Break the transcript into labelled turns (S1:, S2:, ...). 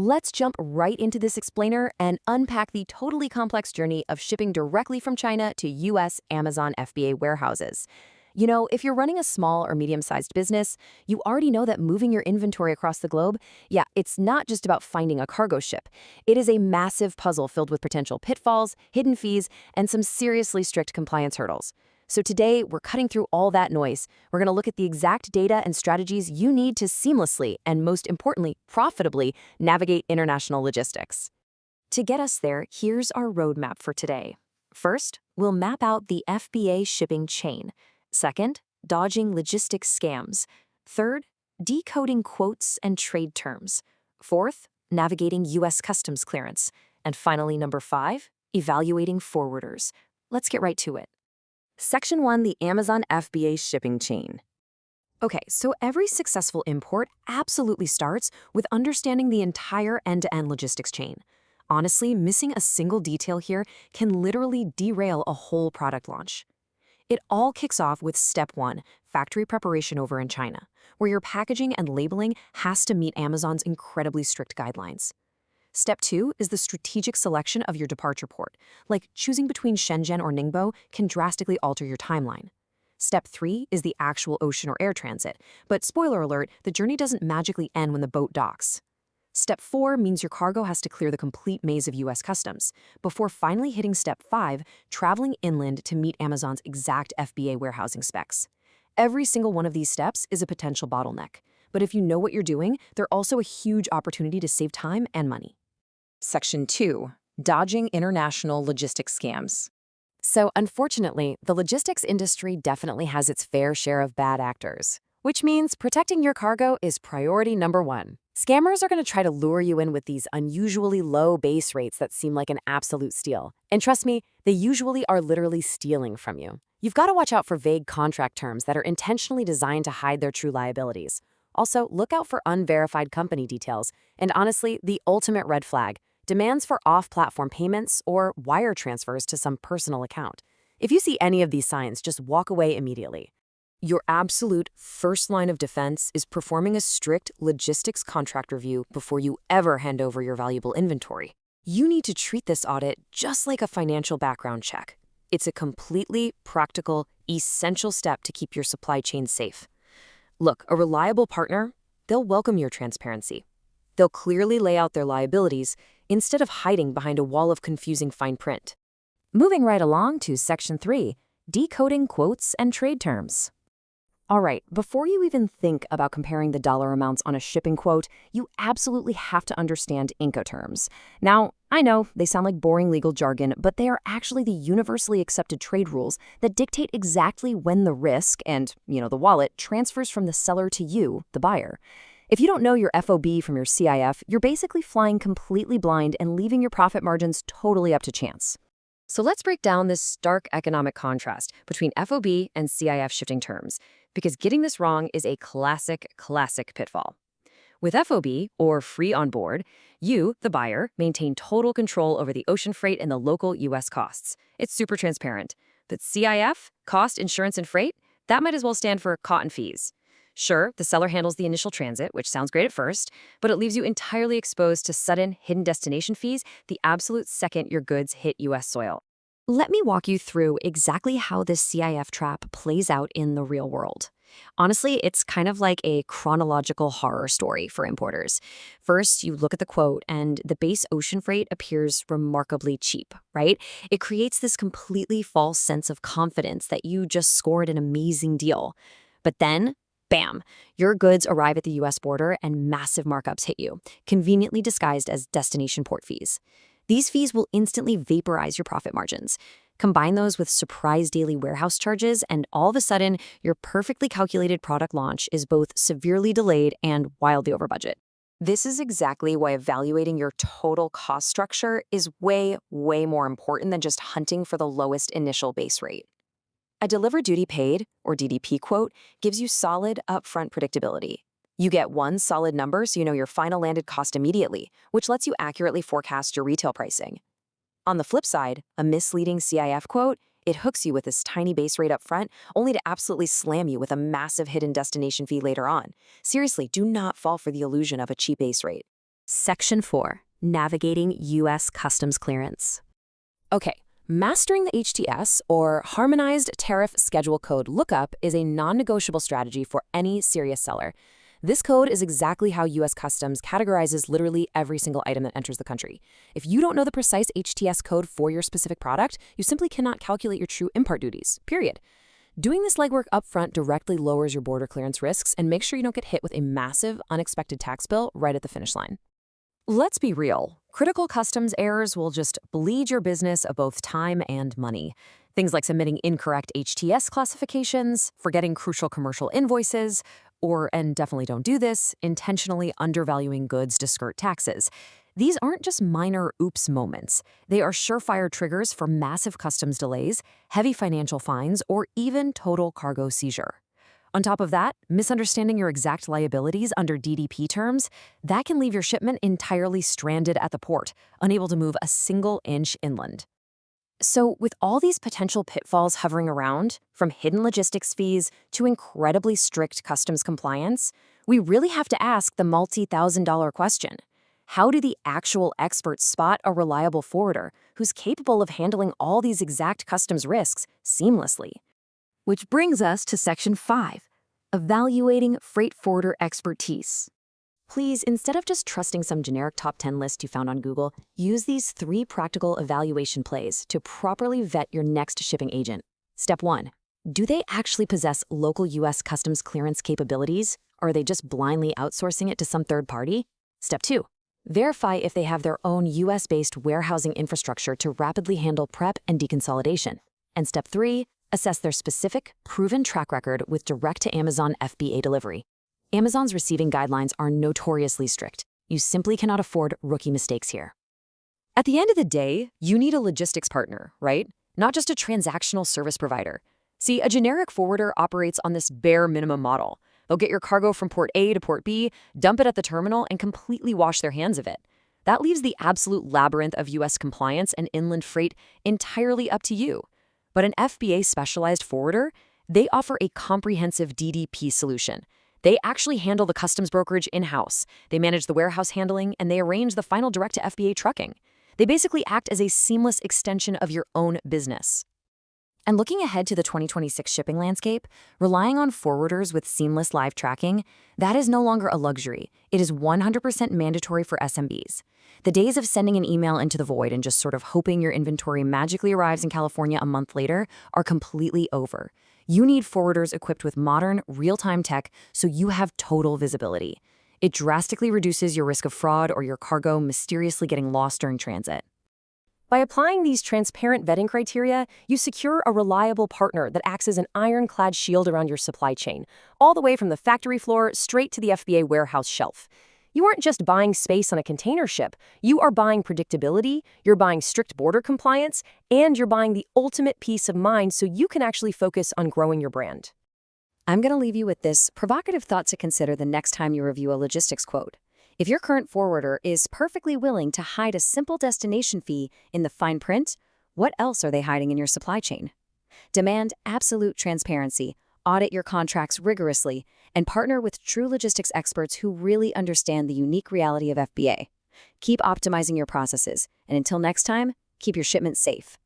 S1: Let's jump right into this explainer and unpack the totally complex journey of shipping directly from China to US Amazon FBA warehouses. If you're running a small or medium-sized business, you already know that moving your inventory across the globe, yeah, it's not just about finding a cargo ship. It is a massive puzzle filled with potential pitfalls, hidden fees, and some seriously strict compliance hurdles. So today, we're cutting through all that noise. We're going to look at the exact data and strategies you need to seamlessly and, most importantly, profitably navigate international logistics. To get us there, here's our roadmap for today. First, we'll map out the FBA shipping chain. Second, dodging logistics scams. Third, decoding quotes and trade terms. Fourth, navigating U.S. customs clearance. And finally, number 5, evaluating forwarders. Let's get right to it. Section 1, the Amazon FBA shipping chain. Okay, so every successful import absolutely starts with understanding the entire end-to-end logistics chain. Honestly, missing a single detail here can literally derail a whole product launch. It all kicks off with Step 1, factory preparation over in China, where your packaging and labeling has to meet Amazon's incredibly strict guidelines. Step 2 is the strategic selection of your departure port, like choosing between Shenzhen or Ningbo can drastically alter your timeline. Step 3 is the actual ocean or air transit, but spoiler alert, the journey doesn't magically end when the boat docks. Step 4 means your cargo has to clear the complete maze of U.S. customs, before finally hitting Step 5, traveling inland to meet Amazon's exact FBA warehousing specs. Every single one of these steps is a potential bottleneck, but if you know what you're doing, they're also a huge opportunity to save time and money. Section 2, dodging international logistics scams. So unfortunately, the logistics industry definitely has its fair share of bad actors, which means protecting your cargo is priority number 1. Scammers are going to try to lure you in with these unusually low base rates that seem like an absolute steal. And trust me, they usually are literally stealing from you. You've got to watch out for vague contract terms that are intentionally designed to hide their true liabilities. Also, look out for unverified company details. And honestly, the ultimate red flag, demands for off-platform payments or wire transfers to some personal account. If you see any of these signs, just walk away immediately. Your absolute first line of defense is performing a strict logistics contract review before you ever hand over your valuable inventory. You need to treat this audit just like a financial background check. It's a completely practical, essential step to keep your supply chain safe. Look, a reliable partner, they'll welcome your transparency. They'll clearly lay out their liabilities instead of hiding behind a wall of confusing fine print. Moving right along to Section 3, decoding quotes and trade terms. All right, before you even think about comparing the dollar amounts on a shipping quote, you absolutely have to understand Incoterms. Now, I know they sound like boring legal jargon, but they are actually the universally accepted trade rules that dictate exactly when the risk and, the wallet transfers from the seller to you, the buyer. If you don't know your FOB from your CIF, you're basically flying completely blind and leaving your profit margins totally up to chance. So let's break down this stark economic contrast between FOB and CIF shifting terms, because getting this wrong is a classic pitfall. With FOB, or free on board, you, the buyer, maintain total control over the ocean freight and the local U.S. costs. It's super transparent. But CIF, cost, insurance, and freight, that might as well stand for cotton fees. Sure, the seller handles the initial transit, which sounds great at first, but it leaves you entirely exposed to sudden, hidden destination fees the absolute second your goods hit U.S. soil. Let me walk you through exactly how this CIF trap plays out in the real world. Honestly, it's kind of like a chronological horror story for importers. First, you look at the quote, and the base ocean freight appears remarkably cheap, right? It creates this completely false sense of confidence that you just scored an amazing deal. But then, bam, your goods arrive at the U.S. border and massive markups hit you, conveniently disguised as destination port fees. These fees will instantly vaporize your profit margins. Combine those with surprise daily warehouse charges, and all of a sudden, your perfectly calculated product launch is both severely delayed and wildly over budget. This is exactly why evaluating your total cost structure is way more important than just hunting for the lowest initial base rate. A deliver duty paid, or DDP quote, gives you solid upfront predictability. You get one solid number so you know your final landed cost immediately, which lets you accurately forecast your retail pricing. On the flip side, a misleading CIF quote, it hooks you with this tiny base rate up front, only to absolutely slam you with a massive hidden destination fee later on. Seriously, do not fall for the illusion of a cheap base rate. Section 4. Navigating U.S. Customs Clearance. Okay, mastering the HTS, or Harmonized Tariff Schedule Code lookup, is a non-negotiable strategy for any serious seller. This code is exactly how U.S. Customs categorizes literally every single item that enters the country. If you don't know the precise HTS code for your specific product, you simply cannot calculate your true import duties, period. Doing this legwork upfront directly lowers your border clearance risks and makes sure you don't get hit with a massive, unexpected tax bill right at the finish line. Let's be real. Critical customs errors will just bleed your business of both time and money. Things like submitting incorrect HTS classifications, forgetting crucial commercial invoices, or, and definitely don't do this, intentionally undervaluing goods to skirt taxes. These aren't just minor oops moments. They are surefire triggers for massive customs delays, heavy financial fines, or even total cargo seizure. On top of that, misunderstanding your exact liabilities under DDP terms, that can leave your shipment entirely stranded at the port, unable to move a single inch inland. So with all these potential pitfalls hovering around, from hidden logistics fees to incredibly strict customs compliance, we really have to ask the multi-thousand-dollar question. How do the actual experts spot a reliable forwarder who's capable of handling all these exact customs risks seamlessly? Which brings us to Section 5, Evaluating Freight Forwarder Expertise. Please, instead of just trusting some generic top 10 list you found on Google, use these 3 practical evaluation plays to properly vet your next shipping agent. Step 1. Do they actually possess local U.S. customs clearance capabilities, or are they just blindly outsourcing it to some third party? Step 2. Verify if they have their own U.S.-based warehousing infrastructure to rapidly handle prep and deconsolidation. And Step 3. Assess their specific, proven track record with direct-to-Amazon FBA delivery. Amazon's receiving guidelines are notoriously strict. You simply cannot afford rookie mistakes here. At the end of the day, you need a logistics partner, right? Not just a transactional service provider. See, a generic forwarder operates on this bare minimum model. They'll get your cargo from port A to port B, dump it at the terminal, and completely wash their hands of it. That leaves the absolute labyrinth of U.S. compliance and inland freight entirely up to you. But an FBA specialized forwarder, they offer a comprehensive DDP solution. They actually handle the customs brokerage in-house. They manage the warehouse handling, and they arrange the final direct-to-FBA trucking. They basically act as a seamless extension of your own business. And looking ahead to the 2026 shipping landscape, relying on forwarders with seamless live tracking, that is no longer a luxury. It is 100% mandatory for SMBs. The days of sending an email into the void and just sort of hoping your inventory magically arrives in California a month later are completely over. You need forwarders equipped with modern, real-time tech so you have total visibility. It drastically reduces your risk of fraud or your cargo mysteriously getting lost during transit. By applying these transparent vetting criteria, you secure a reliable partner that acts as an ironclad shield around your supply chain, all the way from the factory floor straight to the FBA warehouse shelf. You aren't just buying space on a container ship. You are buying predictability, you're buying strict border compliance, and you're buying the ultimate peace of mind so you can actually focus on growing your brand. I'm going to leave you with this provocative thought to consider the next time you review a logistics quote. If your current forwarder is perfectly willing to hide a simple destination fee in the fine print, what else are they hiding in your supply chain? Demand absolute transparency, audit your contracts rigorously, and partner with true logistics experts who really understand the unique reality of FBA. Keep optimizing your processes, and until next time, keep your shipments safe.